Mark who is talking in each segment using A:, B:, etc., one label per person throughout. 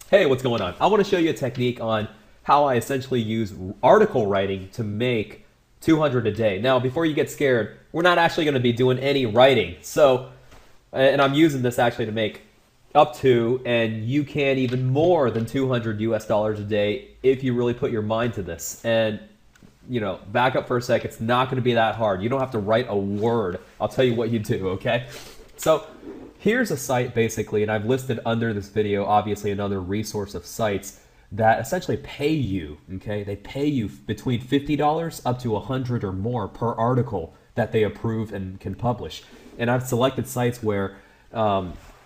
A: Hey, what's going on? I want to show you a technique on how I essentially use article writing to make 200 a day. Now, before you get scared, we're not actually going to be doing any writing. So, and I'm using this actually to make up to, and you can even more than 200 US dollars a day if you really put your mind to this. And, you know, back up for a sec, it's not going to be that hard. You don't have to write a word. I'll tell you what you do, okay? So, here's a site basically, and I've listed under this video, obviously, another resource of sites that essentially pay you, okay? They pay you between $50 up to $100 or more per article that they approve and can publish. And I've selected sites where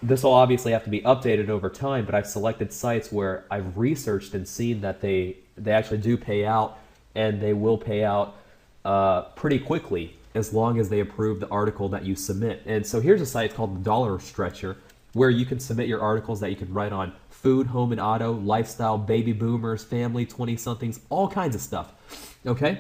A: this will obviously have to be updated over time, but I've selected sites where I've researched and seen that they actually do pay out, and they will pay out pretty quickly as long as they approve the article that you submit. And so here's a site called the Dollar Stretcher where you can submit your articles that you can write on food, home and auto, lifestyle, baby boomers, family, 20-somethings, all kinds of stuff, okay?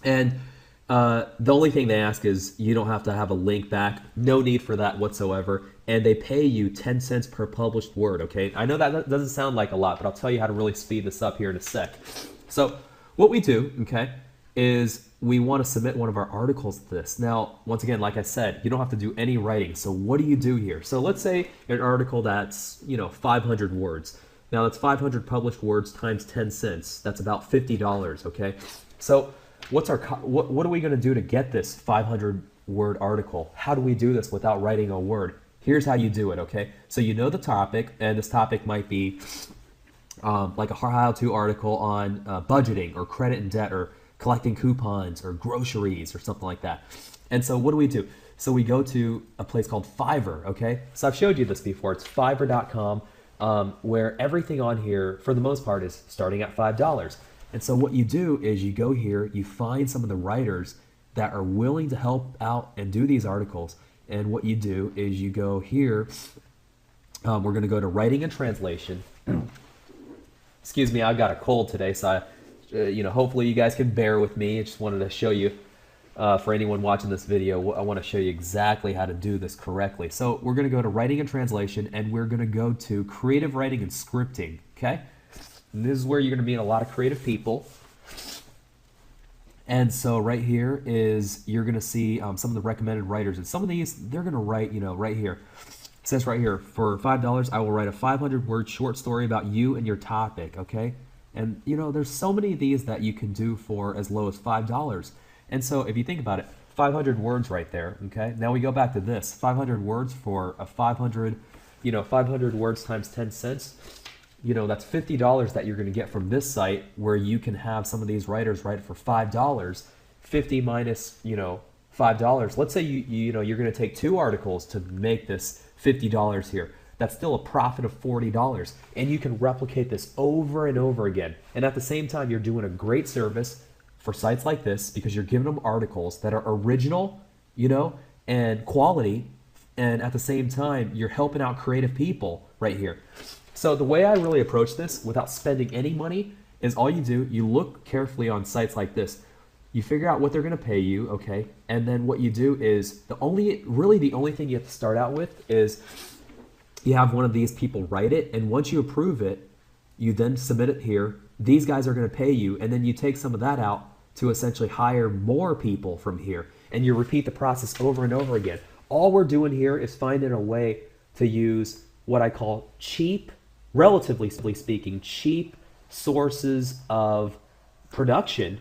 A: And the only thing they ask is you don't have to have a link back. No need for that whatsoever. And they pay you 10 cents per published word, okay? I know that doesn't sound like a lot, but I'll tell you how to really speed this up here in a sec. So what we do, okay, is we want to submit one of our articles to this. Now, once again, like I said, you don't have to do any writing. So what do you do here? So let's say an article that's, 500 words. Now that's 500 published words times 10 cents. That's about $50, okay? So what are we going to do to get this 500 word article? How do we do this without writing a word? Here's how you do it, okay? So you know the topic, and this topic might be like a how-to article on budgeting or credit and debt or collecting coupons or groceries or something like that. And so what do? So we go to a place called Fiverr, okay? So I've showed you this before. It's fiverr.com, where everything on here, for the most part, is starting at $5. And so what you do is you go here, you find some of the writers that are willing to help out and do these articles. And what you do is you go here, we're going to go to writing and translation. Excuse me, I've got a cold today, so hopefully you guys can bear with me. I just wanted to show you, for anyone watching this video, I want to show you exactly how to do this correctly. So we're going to go to writing and translation, and we're going to go to creative writing and scripting, okay? And this is where you're going to meet a lot of creative people. And so right here is, you're going to see some of the recommended writers. And some of these, they're going to write, right here. It says right here, for $5, I will write a 500-word short story about you and your topic, okay? And, there's so many of these that you can do for as low as $5. And so if you think about it, 500 words right there, okay? Now we go back to this, 500 words for a 500 words times 10 cents. That's $50 that you're going to get from this site, where you can have some of these writers write for $5. 50 minus, $5. Let's say you're going to take 2 articles to make this $50 here. That's still a profit of $40, and you can replicate this over and over again. And at the same time, you're doing a great service for sites like this, because you're giving them articles that are original, and quality, and at the same time, you're helping out creative people right here. So the way I really approach this without spending any money is, all you do, you look carefully on sites like this. You figure out what they're going to pay you, okay? And then what you do is, the only thing you have to start out with is, you have one of these people write it, and once you approve it, you then submit it here. These guys are going to pay you, and then you take some of that out to essentially hire more people from here, and you repeat the process over and over again. All we're doing here is finding a way to use what I call cheap, relatively speaking, cheap sources of production,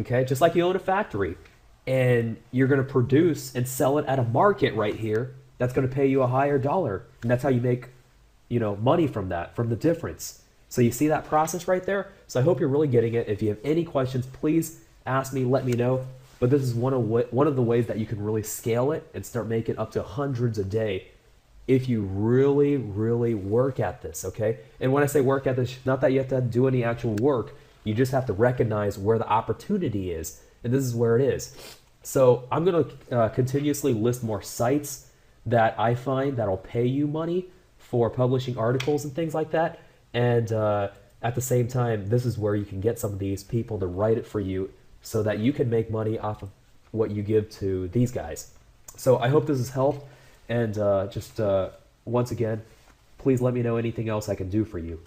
A: okay? Just like you own a factory, and you're going to produce and sell it at a market right here that's going to pay you a higher dollar. And that's how you make, money from that, from the difference. So you see that process right there? So I hope you're really getting it. If you have any questions, please ask me, let me know. But this is one of the ways that you can really scale it and start making up to hundreds a day if you really, really work at this, okay? And when I say work at this, not that you have to do any actual work. You just have to recognize where the opportunity is. And this is where it is. So I'm going to continuously list more sites that I find that'll pay you money for publishing articles and things like that. And at the same time, this is where you can get some of these people to write it for you so that you can make money off of what you give to these guys. So I hope this has helped. And once again, please let me know anything else I can do for you.